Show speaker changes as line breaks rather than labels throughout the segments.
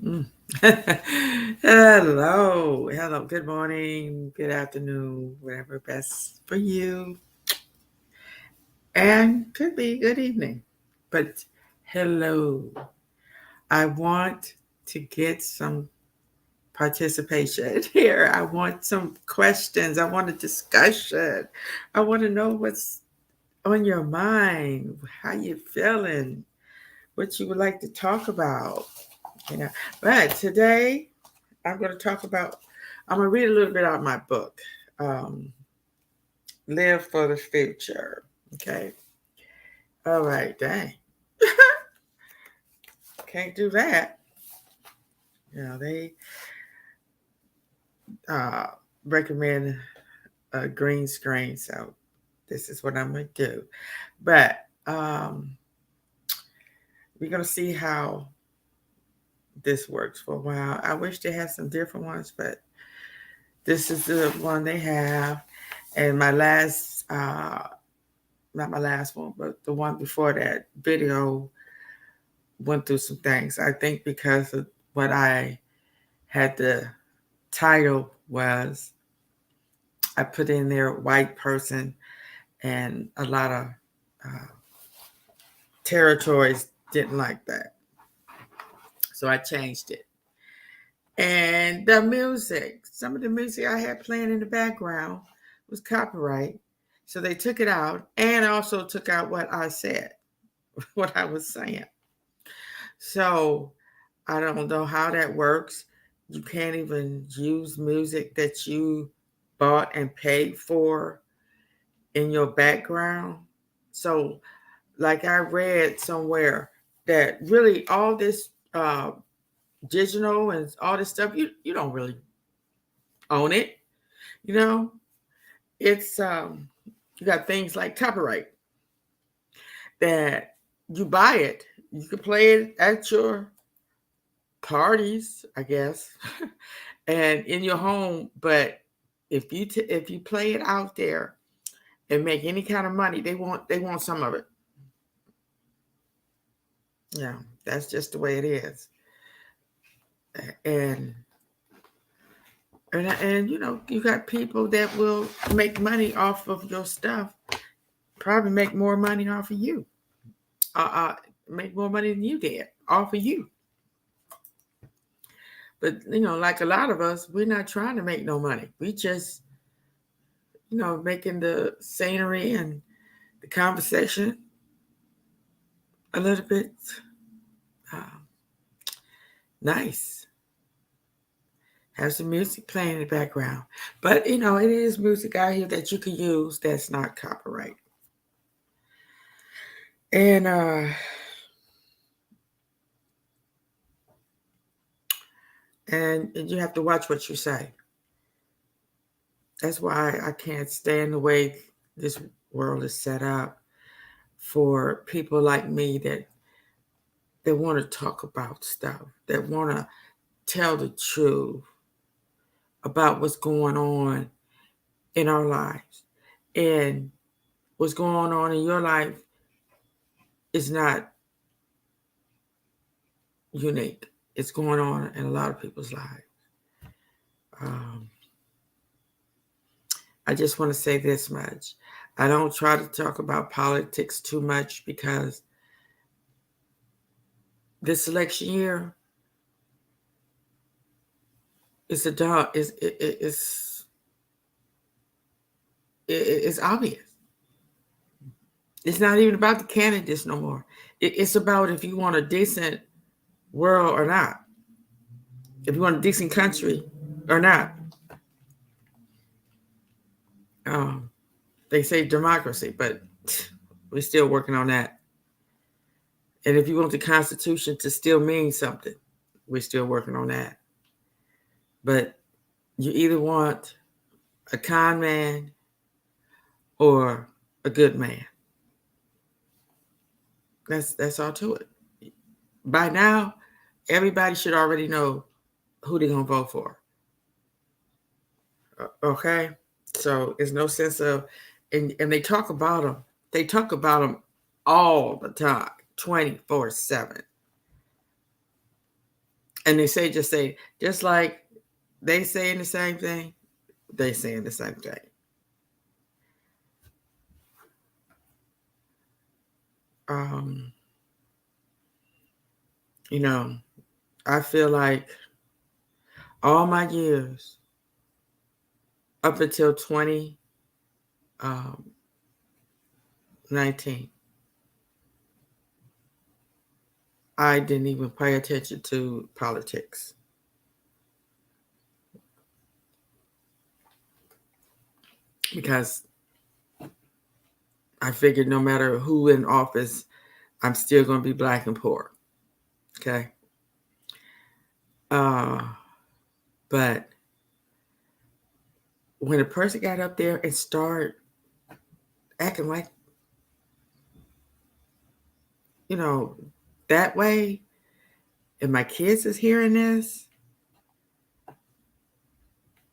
Mm. Hello, good morning, good afternoon, whatever best for you, and could be good evening. But hello, I want to get some participation here. I want some questions. I want a discussion. I want to know what's on your mind, how you feeling, what you would like to talk about. You know, but today I'm going to talk about. I'm going to read a little bit out of my book, um, "Live for the Future." Okay. All right. Dang. Can't do that. They uh, recommend a green screen, so this is what I'm going to do. But we're going to see how this works for a while. I wish they had some different ones, but this is the one they have. And my last, not my last one, but the one before that video went through some things. I think because of what I had the title was, I put in there white person, and a lot of uh, territories didn't like that. So I changed it. And the music, some of the music I had playing in the background was copyright. So they took it out and also took out what I said, what I was saying. So I don't know how that works. You can't even use music that you bought and paid for in your background. So, like I read somewhere that really all this digital and all this stuff, you don't really own it. You know, it's you got things like copyright that you buy it, you can play it at your parties, I guess, and in your home. But if you play it out there and make any kind of money, they want some of it. Yeah, that's just the way it is. And and you got people that will make money off of your stuff. Probably make more money off of you. Uh, uh make more money than you did off of you. But like a lot of us, we're not trying to make no money. We just making the scenery and the conversation a little bit uh, nice. Have some music playing in the background. But it is music out here that you can use that's not copyright. And you have to watch what you say. That's why I can't stand the way this world is set up for people like me that want to talk about stuff, that want to tell the truth about what's going on in our lives. And what's going on in your life is not unique. It's going on in a lot of people's lives. Um, I just want to say this much. I don't try to talk about politics too much because this election year is a dog is obvious. It's not even about the candidates no more. It's about if you want a decent world or not, if you want a decent country or not. Um, they say democracy, but we're still working on that. And if you want the Constitution to still mean something, we're still working on that. But you either want a con man or a good man. That's all to it. By now, everybody should already know who they're gonna vote for. Okay, so there's no sense of, and they talk about them. They talk about them all the time, 24/7. And just say, just like they saying the same thing, they saying the same thing. Um, you know, I feel like all my years up until 2019, I didn't even pay attention to politics. Because I figured no matter who in office, I'm still going to be black and poor. Okay. But when a person got up there and started acting like, that way, and my kids is hearing this,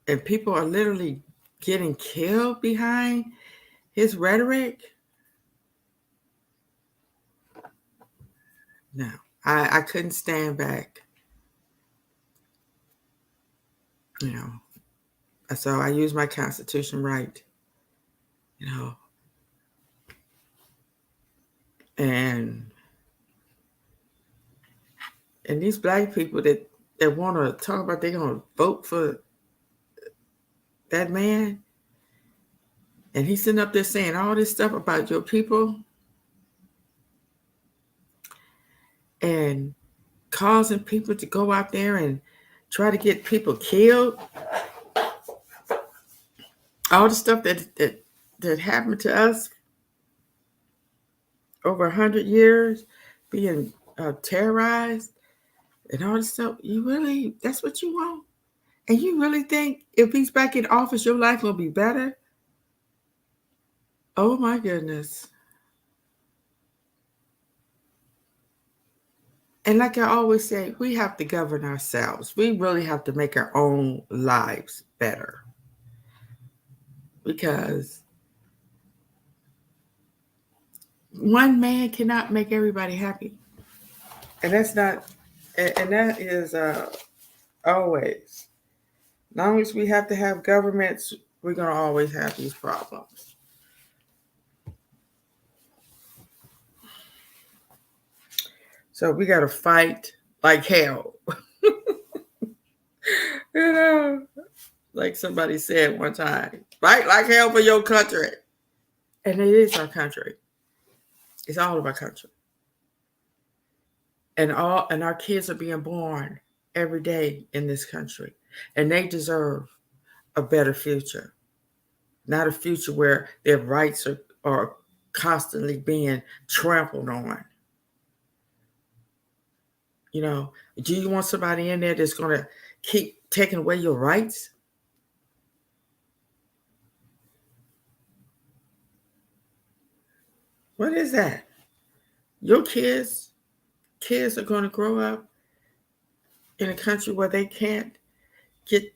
and people are literally getting killed behind his rhetoric. No, I couldn't stand back. So I used my Constitution right, and these black people that want to talk about they're going to vote for that man, and he's sitting up there saying all this stuff about your people and causing people to go out there and try to get people killed. All the stuff that happened to us over 100 years, being terrorized and all this stuff. That's what you want? And you really think if he's back in office, your life will be better? Oh my goodness. And like I always say, we have to govern ourselves. We really have to make our own lives better. Because one man cannot make everybody happy. And that's not, and that is always. As long as we have to have governments, we're going to always have these problems. So we got to fight like hell. Like somebody said one time, fight like hell for your country. And it is our country. It's all of our country. And our kids are being born every day in this country. And they deserve a better future. Not a future where their rights are constantly being trampled on. Do you want somebody in there that's going to keep taking away your rights? What is that? Your kids are going to grow up in a country where they can't get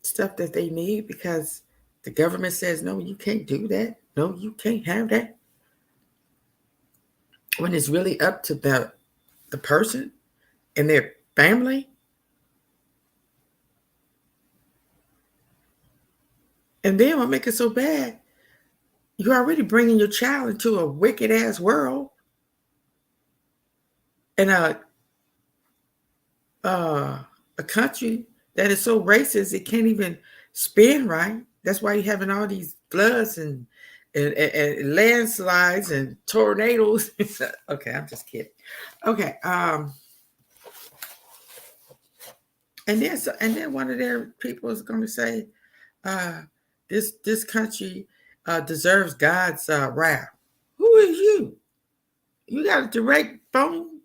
stuff that they need because the government says, no, you can't do that. No, you can't have that. When it's really up to the person and their family. And then what makes it so bad, you're already bringing your child into a wicked ass world. And a country that is so racist it can't even spin right. That's why you're having all these floods and landslides and tornadoes. Okay, I'm just kidding. Okay, and then one of their people is going to say, this country deserves God's wrath. Who is you? You got a direct phone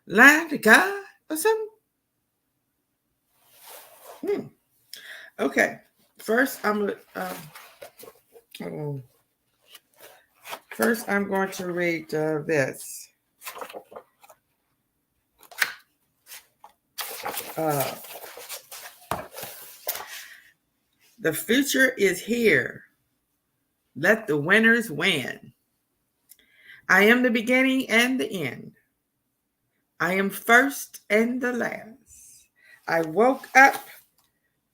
line to God or something? Okay. First, I'm going to read this. The future is here. Let the winners win. I am the beginning and the end. I am first and the last. I woke up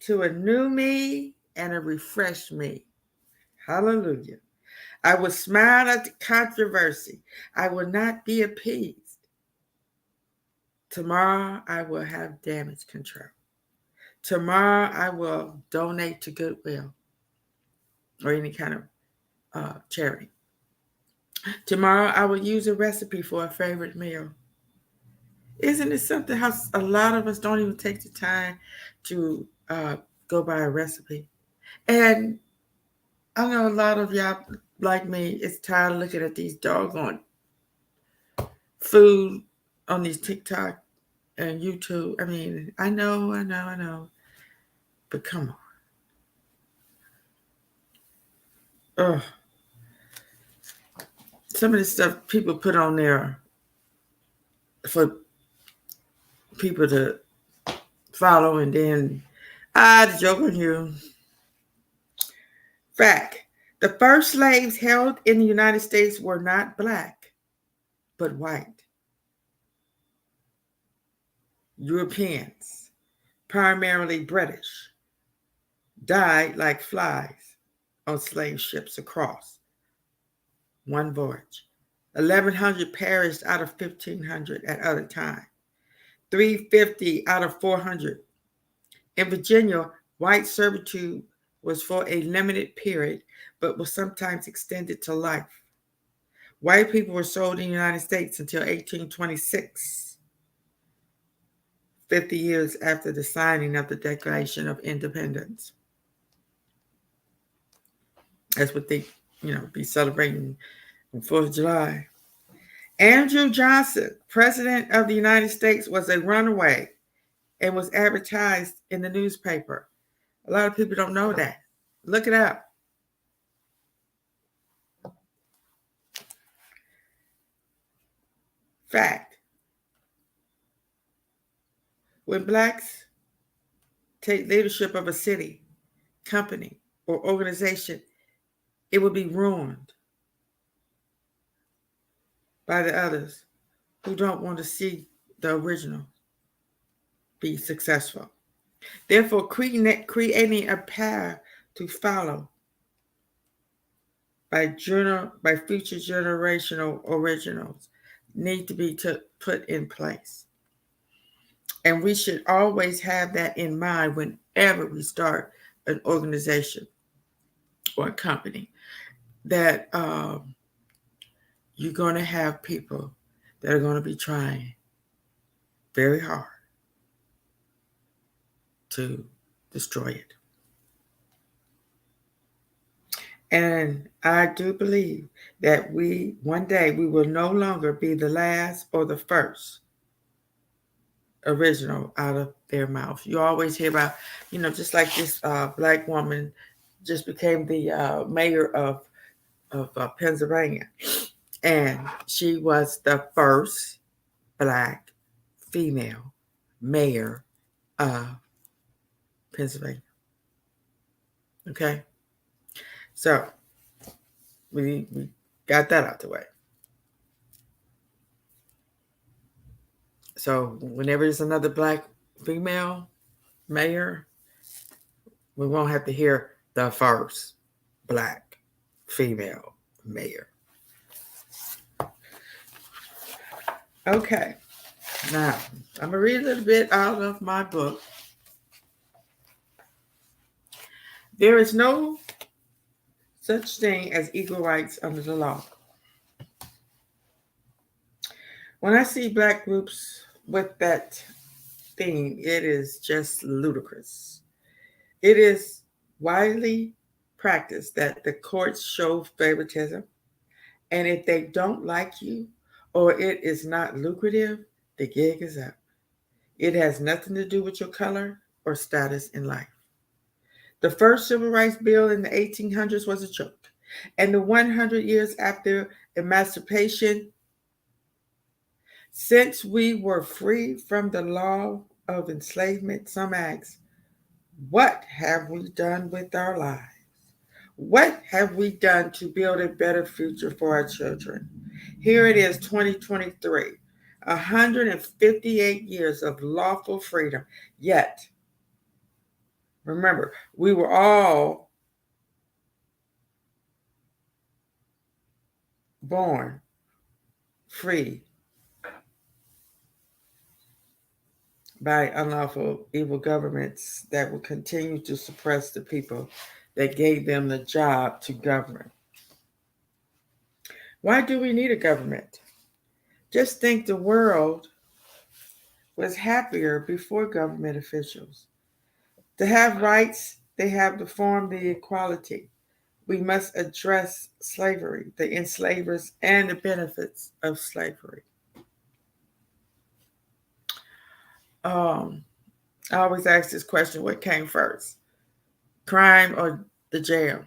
to a new me and a refreshed me. Hallelujah. I will smile at the controversy. I will not be appeased. Tomorrow I will have damage control. Tomorrow I will donate to Goodwill or any kind of charity. Tomorrow I will use a recipe for a favorite meal. Isn't it something how a lot of us don't even take the time to go by a recipe? And I know a lot of y'all like me is tired of looking at these doggone food on these TikTok and YouTube. I mean, I know. But come on. Ugh. Some of the stuff people put on there for people to follow and then the joke on you. Fact. The first slaves held in the United States were not black, but white. Europeans, primarily British, died like flies on slave ships across one voyage. 1,100 perished out of 1,500 at other times. 350 out of 400. In Virginia, white servitude was for a limited period, but was sometimes extended to life. White people were sold in the United States until 1826, 50 years after the signing of the Declaration of Independence. That's what they, be celebrating on 4th of July. Andrew Johnson, President of the United States, was a runaway and was advertised in the newspaper. A lot of people don't know that. Look it up. Fact. When blacks take leadership of a city, company, or organization, it will be ruined by the others who don't want to see the original be successful. Therefore, creating a path to follow by future generational originals need to be put in place. And we should always have that in mind whenever we start an organization or a company, that you're going to have people that are going to be trying very hard to destroy it. And I do believe that one day we will no longer be the last or the first original out of their mouth. You always hear about, just like this black woman just became the mayor of Pennsylvania. And she was the first black female mayor of Pennsylvania. Okay? So, we got that out the way. So, whenever there's another black female mayor, we won't have to hear the first black female mayor. Okay. Now, I'm going to read a little bit out of my book. There is no such thing as equal rights under the law. When I see black groups with that theme, it is just ludicrous. It is widely practiced that the courts show favoritism, and if they don't like you or it is not lucrative, the gig is up. It has nothing to do with your color or status in life. The first civil rights bill in the 1800s was a joke. And the 100 years after emancipation, since we were free from the law of enslavement, some ask, what have we done with our lives? What have we done to build a better future for our children? Here it is, 2023. 158 years of lawful freedom. Yet, remember, we were all born free by unlawful evil governments that will continue to suppress the people that gave them the job to govern. Why do we need a government? Just think the world was happier before government officials. To have rights, they have to form the equality. We must address slavery, the enslavers, and the benefits of slavery. I always ask this question: what came first, crime or the jail?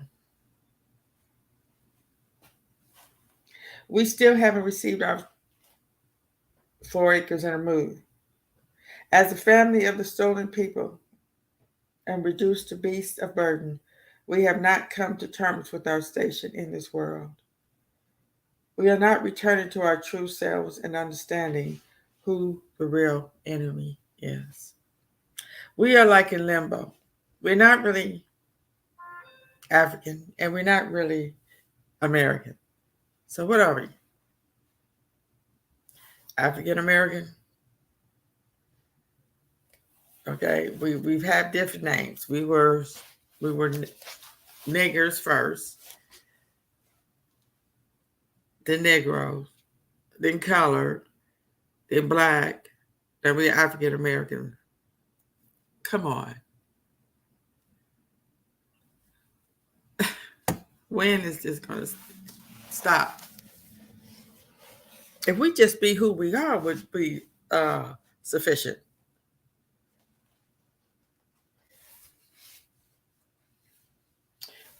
We still haven't received our 4 acres and a move. As a family of the stolen people and reduced to beasts of burden, we have not come to terms with our station in this world. We are not returning to our true selves and understanding who the real enemy is. We are like in limbo. We're not really African and we're not really American. So what are we? African American? Okay, we've had different names. We were niggers first, then Negroes, then colored, then black, then we African American. Come on. When is this going to stop? If we just be who we are, would be sufficient.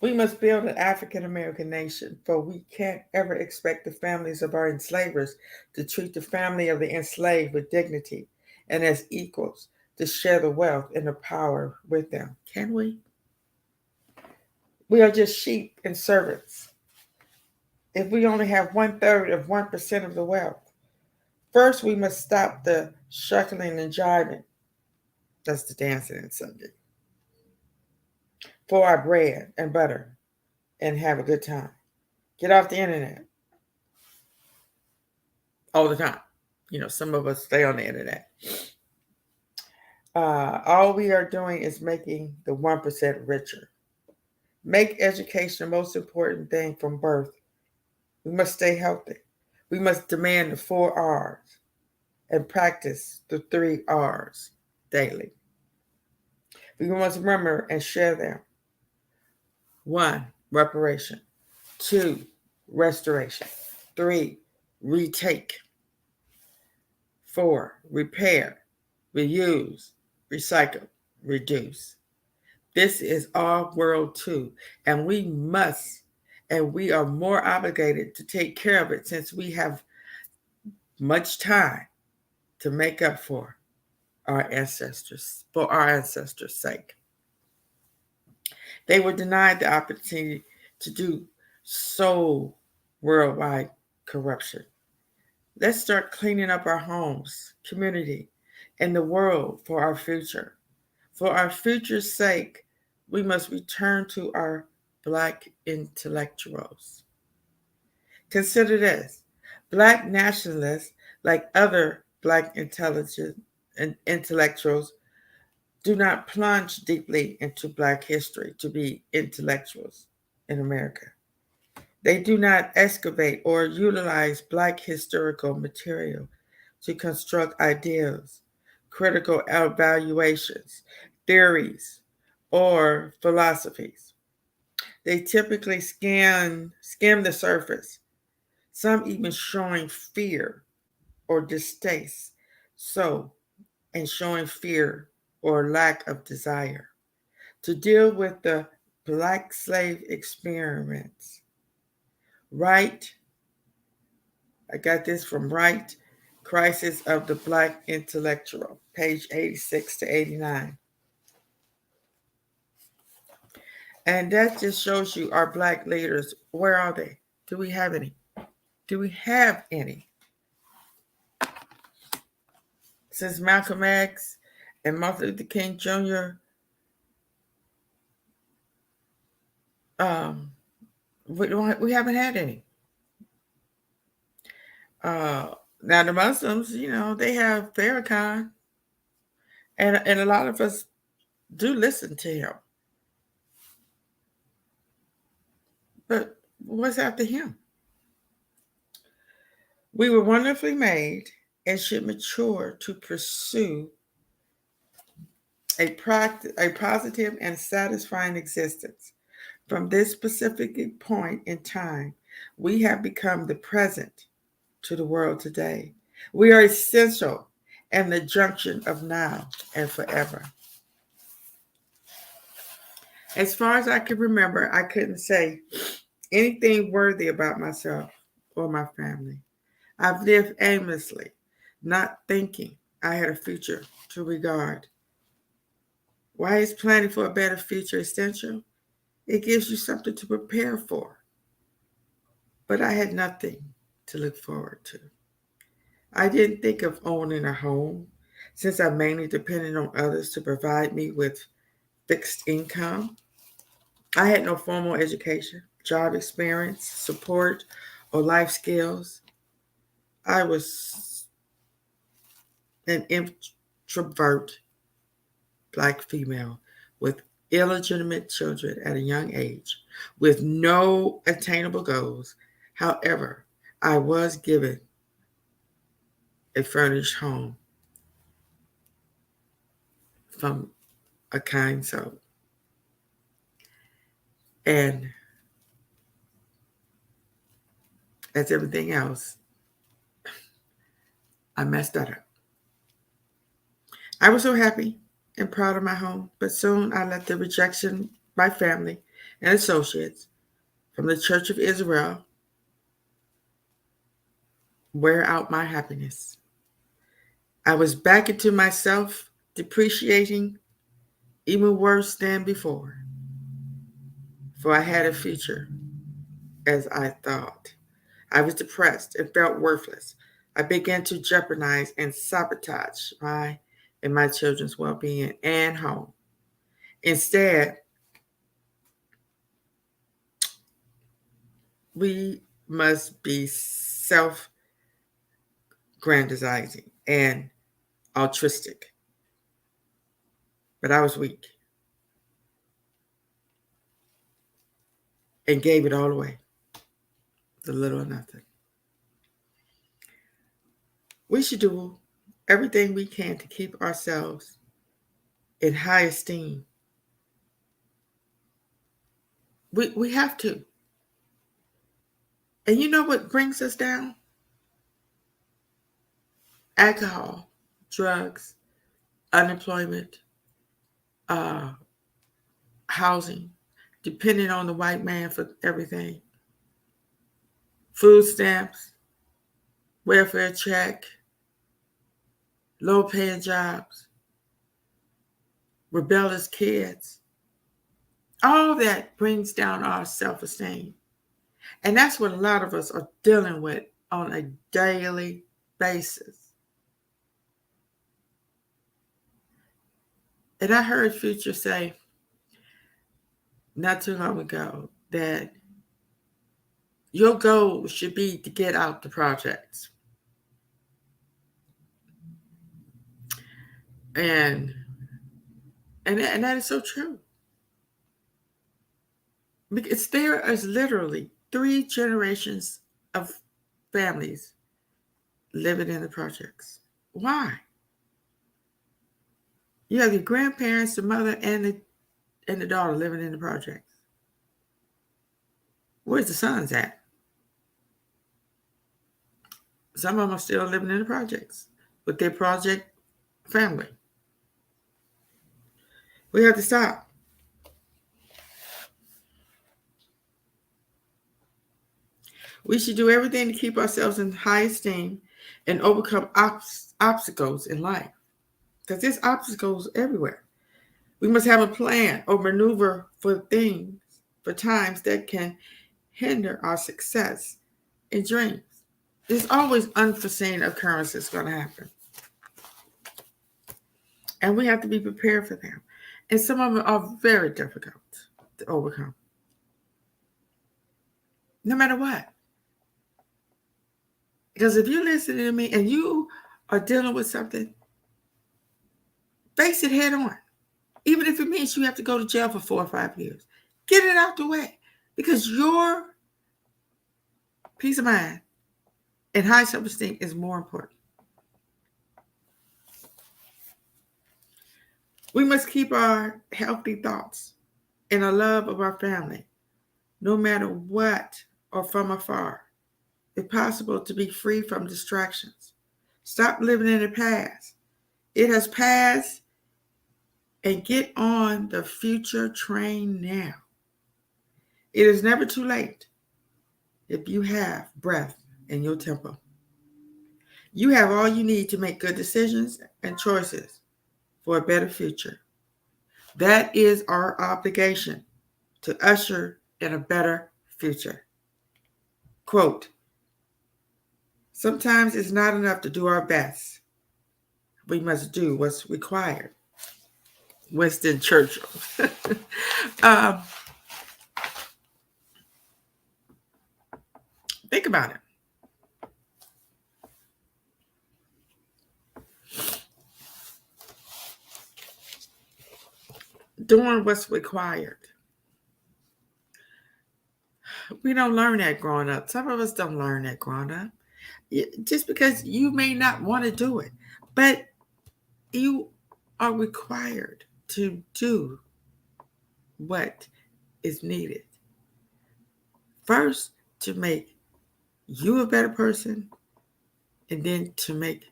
We must build an African American nation, for we can't ever expect the families of our enslavers to treat the family of the enslaved with dignity and as equals to share the wealth and the power with them. Can we? We are just sheep and servants. If we only have 1/3 of 1% of the wealth, first we must stop the shuckling and jiving. That's the dancing and singing. For our bread and butter and have a good time. Get off the internet all the time. Some of us stay on the internet. All we are doing is making the 1% richer. Make education the most important thing from birth. We must stay healthy. We must demand the 4 R's and practice the 3 R's daily. We must remember and share them. 1, reparation. 2, restoration. 3, retake. 4, repair, reuse, recycle, reduce. This is our world too, and we are more obligated to take care of it since we have much time to make up for our ancestors' sake. They were denied the opportunity to do so worldwide corruption. Let's start cleaning up our homes, community, and the world for our future. For our future's sake, we must return to our Black intellectuals. Consider this: Black nationalists, like other Black intellectuals, do not plunge deeply into Black history to be intellectuals in America. They do not excavate or utilize Black historical material to construct ideas, critical evaluations, theories, or philosophies. They typically skim the surface, some even showing fear or distaste, and showing fear or lack of desire to deal with the Black slave experiments. Right, I got this from Right, Crisis of the Black Intellectual, page 86 to 89. And that just shows you our Black leaders. Where are they? Do we have any? Do we have any? Since Malcolm X and Martin Luther King Jr., um, we haven't had any. Uh, Now the Muslims, they have Farrakhan, and a lot of us do listen to him. But what's after him? We were wonderfully made and should mature to pursue a positive and satisfying existence. From this specific point in time, we have become the present to the world today. We are essential and the junction of now and forever. As far as I can remember, I couldn't say anything worthy about myself or my family. I've lived aimlessly, not thinking I had a future to regard. Why is planning for a better future essential? It gives you something to prepare for. But I had nothing to look forward to. I didn't think of owning a home since I mainly depended on others to provide me with fixed income. I had no formal education, job experience, support, or life skills. I was an introvert Black female with illegitimate children at a young age with no attainable goals. However, I was given a furnished home from a kind soul. And as everything else, I messed that up. I was so happy and proud of my home, but soon I let the rejection by family and associates from the Church of Israel wear out my happiness. I was back into myself, depreciating even worse than before, for I had a future as I thought. I was depressed and felt worthless. I began to jeopardize and sabotage my and my children's well-being and home. Instead, we must be self-grandizing and altruistic. But I was weak and gave it all away, the little or nothing. We should do everything we can to keep ourselves in high esteem. We have to. And you know what brings us down? Alcohol, drugs, unemployment, uh, housing, depending on the white man for everything, food stamps, welfare check, low paying jobs, rebellious kids. All that brings down our self esteem. And that's what a lot of us are dealing with on a daily basis. And I heard Future say not too long ago that your goal should be to get out the projects. And that is so true. Because there is literally 3 generations of families living in the projects. Why? You have your grandparents, the mother, and the daughter living in the projects. Where's the sons at? Some of them are still living in the projects with their project family. We have to stop. We should do everything to keep ourselves in high esteem and overcome obstacles in life. Because there's obstacles everywhere. We must have a plan or maneuver for times that can hinder our success and dreams. There's always unforeseen occurrences going to happen. And we have to be prepared for them. And some of them are very difficult to overcome, no matter what. Because if you're listening to me and you are dealing with something, face it head on. Even if it means you have to go to jail for 4 or 5 years, get it out the way. Because your peace of mind and high self-esteem is more important. We must keep our healthy thoughts and a love of our family, no matter what or from afar. If possible, to be free from distractions. Stop living in the past. It has passed, and get on the future train now. It is never too late if you have breath in your temple. You have all you need to make good decisions and choices for a better future. That is our obligation, to usher in a better future. Quote, sometimes it's not enough to do our best. We must do what's required. Winston Churchill. Think about it. Doing what's required. We don't learn that growing up. Some of us don't learn that growing up. Just because you may not want to do it, but you are required to do what is needed. First, to make you a better person, and then to make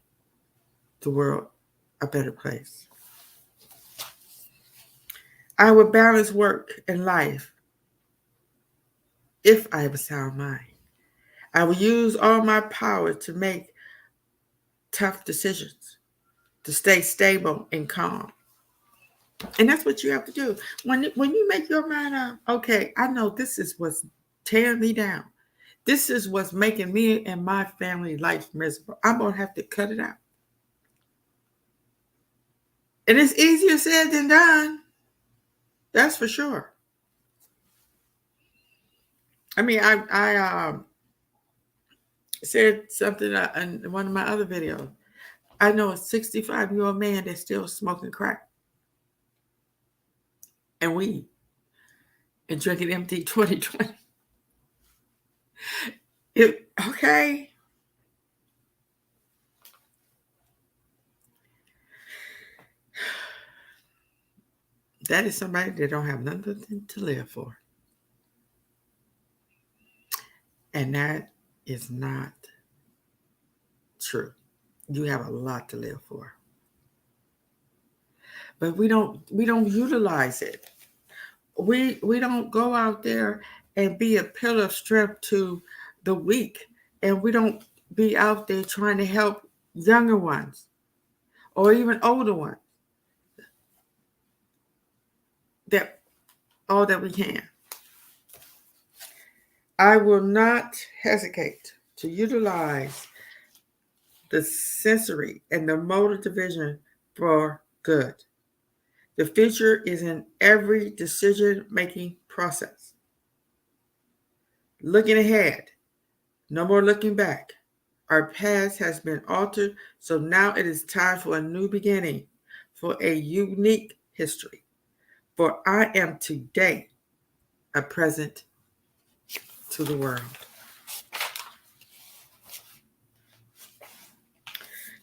the world a better place. I would balance work and life if I have a sound mind. I will use all my power to make tough decisions, to stay stable and calm. And that's what you have to do. When you make your mind up, okay, I know this is what's tearing me down. This is what's making me and my family life miserable. I'm going to have to cut it out. And it's easier said than done. That's for sure. I mean, I said something in one of my other videos. I know a 65-year-old man that's still smoking crack and weed and drinking empty 2020. Okay. That is somebody that don't have nothing to live for. And that is not true. You have a lot to live for. But we don't utilize it. We don't go out there and be a pillar of strength to the weak. And we don't be out there trying to help younger ones or even older ones. That all that we can. I will not hesitate to utilize the sensory and the motor division for good. The future is in every decision-making process. Looking ahead, no more looking back. Our past has been altered, so now it is time for a new beginning, for a unique history. For I am today a present to the world.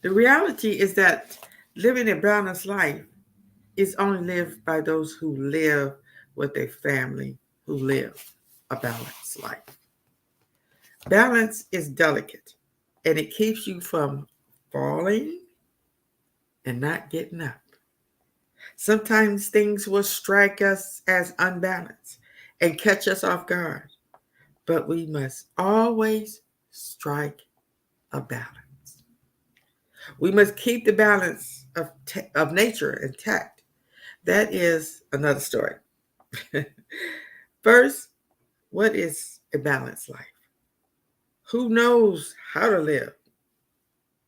The reality is that living a balanced life is only lived by those who live with a family who live a balanced life. Balance is delicate, and it keeps you from falling and not getting up. Sometimes things will strike us as unbalanced and catch us off guard, but we must always strike a balance. We must keep the balance of nature intact. That is another story. First, what is a balanced life? Who knows how to live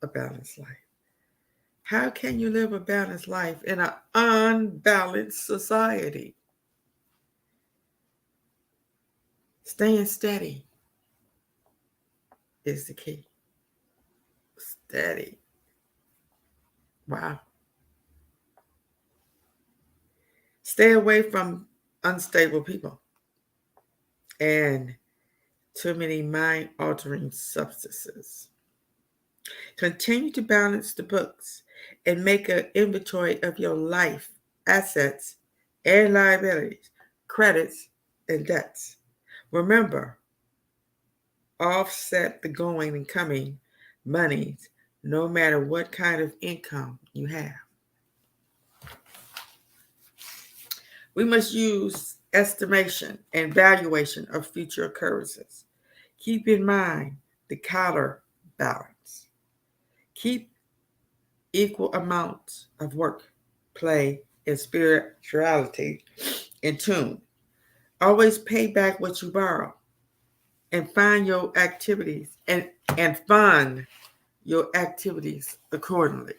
a balanced life? How can you live a balanced life in an unbalanced society? Staying steady is the key. Steady. Wow. Stay away from unstable people and too many mind altering substances. Continue to balance the books and make an inventory of your life, assets, and liabilities, credits, and debts. Remember, offset the going and coming monies no matter what kind of income you have. We must use estimation and valuation of future occurrences. Keep in mind the counterbalance. Keep equal amounts of work, play, and spirituality in tune. Always pay back what you borrow and find your activities and fund your activities accordingly.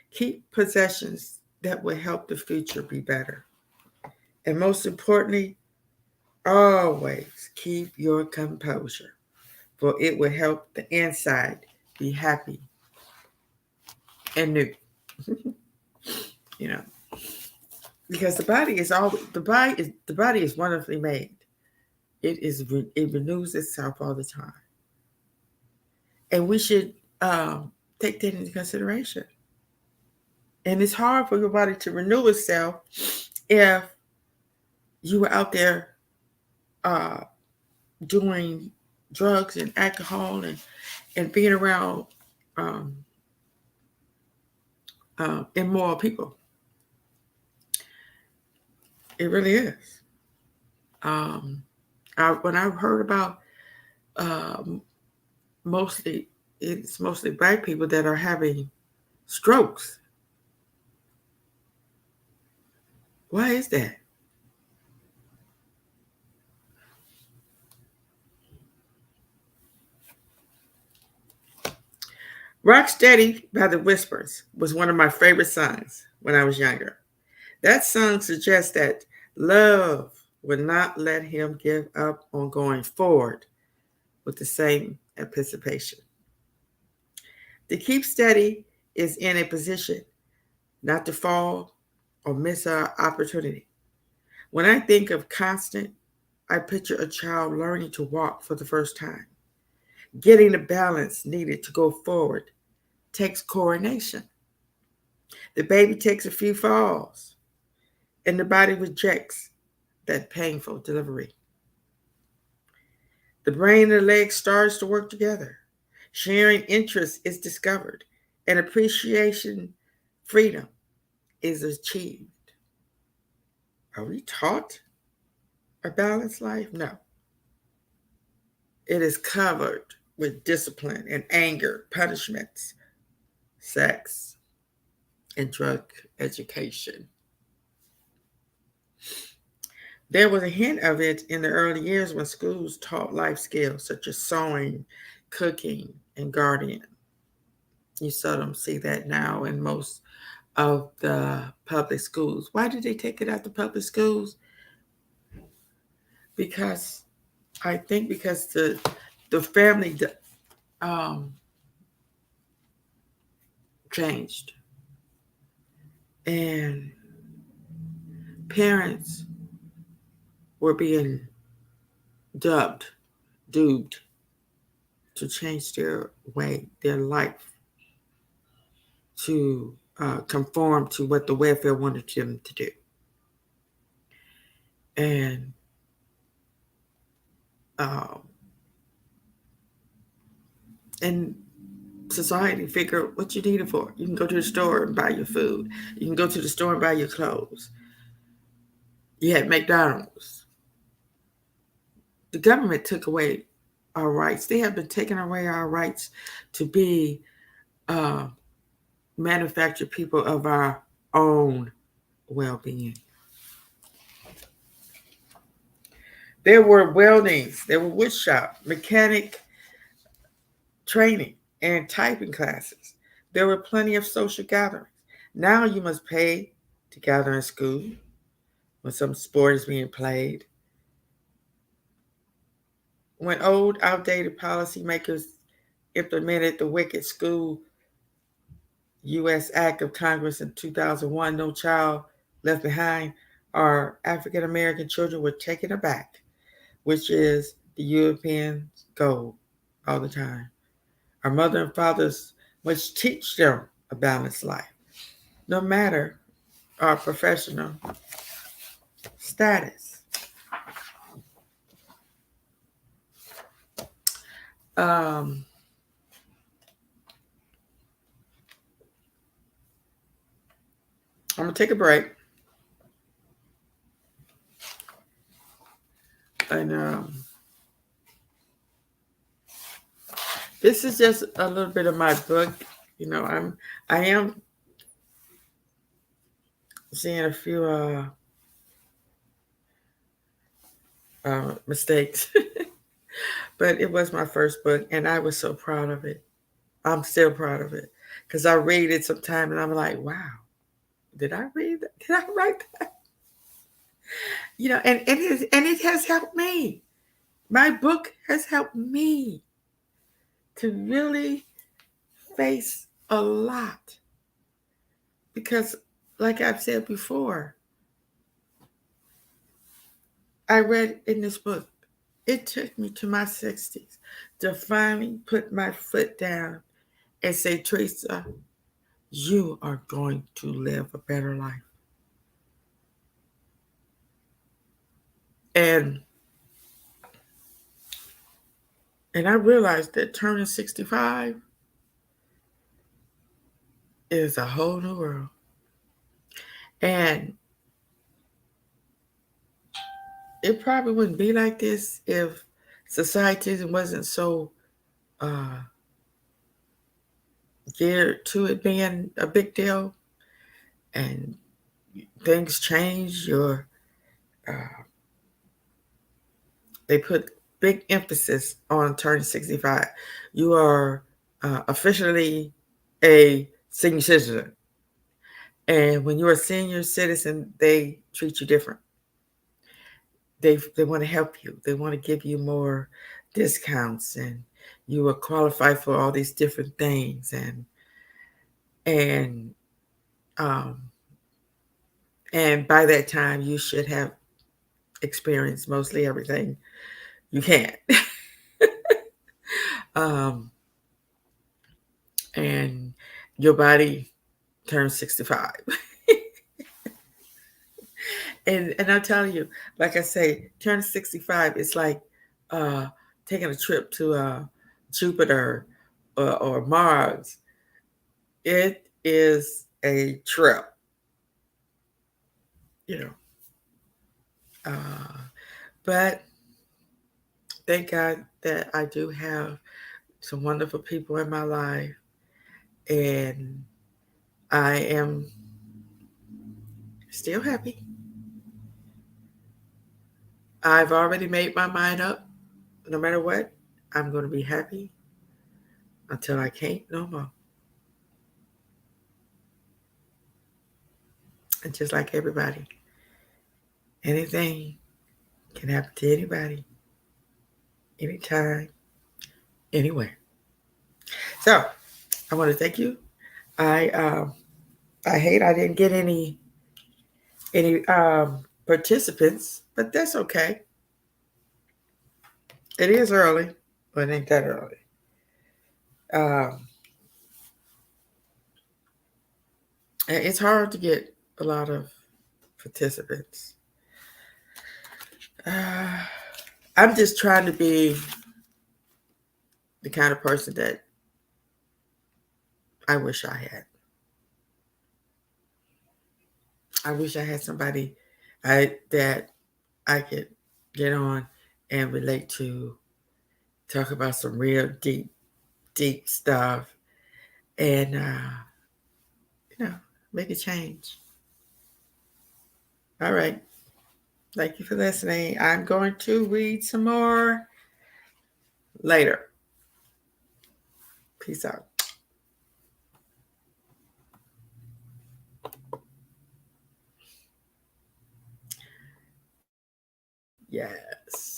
Keep possessions that will help the future be better. And most importantly, always keep your composure, for it will help the inside be happy and new. You know, because the body is wonderfully made. It renews itself all the time, and we should take that into consideration. And it's hard for your body to renew itself if you were out there uh, doing drugs and alcohol and being around um, immoral people. It really is. When I heard about um, it's mostly black people that are having strokes. Why is that? Rock Steady by the Whispers was one of my favorite songs when I was younger. That song suggests that love would not let him give up on going forward with the same anticipation. To keep steady is in a position not to fall or miss our opportunity. When I think of constant, I picture a child learning to walk for the first time. Getting the balance needed to go forward takes coordination. The baby takes a few falls, and the body rejects that painful delivery. The brain and the legs starts to work together. Sharing interest is discovered, and appreciation, freedom is achieved. Are we taught a balanced life? No. It is covered with discipline and anger, punishments, sex, and drug education. There was a hint of it in the early years when schools taught life skills such as sewing, cooking, and gardening. You seldom see that now in most of the public schools. Why did they take it out of public schools? Because I think because the family um, changed, and parents were being duped to change their life to conform to what the welfare wanted them to do. And um, and society figure what you need it for. You can go to the store and buy your food. You can go to the store and buy your clothes. You had McDonald's. The government took away our rights. They have been taking away our rights to be uh, manufactured people of our own well-being. There were weldings, there were wood shop, mechanic training, and typing classes. There were plenty of social gatherings. Now you must pay to gather in school when some sport is being played. When old, outdated policymakers implemented the wicked school U.S. Act of Congress in 2001, No Child Left Behind, our African American children were taken aback, which is the European goal all the time. Our mother and fathers must teach them a balanced life, no matter our professional status. Um, I'm gonna take a break, and this is just a little bit of my book. I am seeing a few mistakes, but it was my first book, and I was so proud of it. I'm still proud of it because I read it sometime, and I'm like, wow, did I read that? Did I write that? And it has helped me. My book has helped me to really face a lot because, like I've said before, I read in this book, it took me to my 60s to finally put my foot down and say, Teresa, you are going to live a better life. And I realized that turning 65 is a whole new world. And it probably wouldn't be like this if society wasn't so geared to it being a big deal and things change. They put big emphasis on turning 65. You are officially a senior citizen. And when you're a senior citizen, they treat you different. They want to help you. They want to give you more discounts, and you will qualify for all these different things. And um, and by that time, you should have experienced mostly everything you can. And your body turns 65. And I'll tell you, like I say, turning 65 is like uh, taking a trip to Jupiter or Mars. It is a trip, you know. But thank God that I do have some wonderful people in my life, and I am still happy. I've already made my mind up. No matter what, I'm going to be happy until I can't no more. And just like everybody, anything can happen to anybody, anytime, anywhere. So I want to thank you. I hate I didn't get any participants, but that's okay. It is early, but it ain't that early. It's hard to get a lot of participants. I'm just trying to be the kind of person that I wish I had. I wish I had somebody that I could get on and relate to, talk about some real deep stuff, and make a change. All right. Thank you for listening. I'm going to read some more later. Peace out. Yes.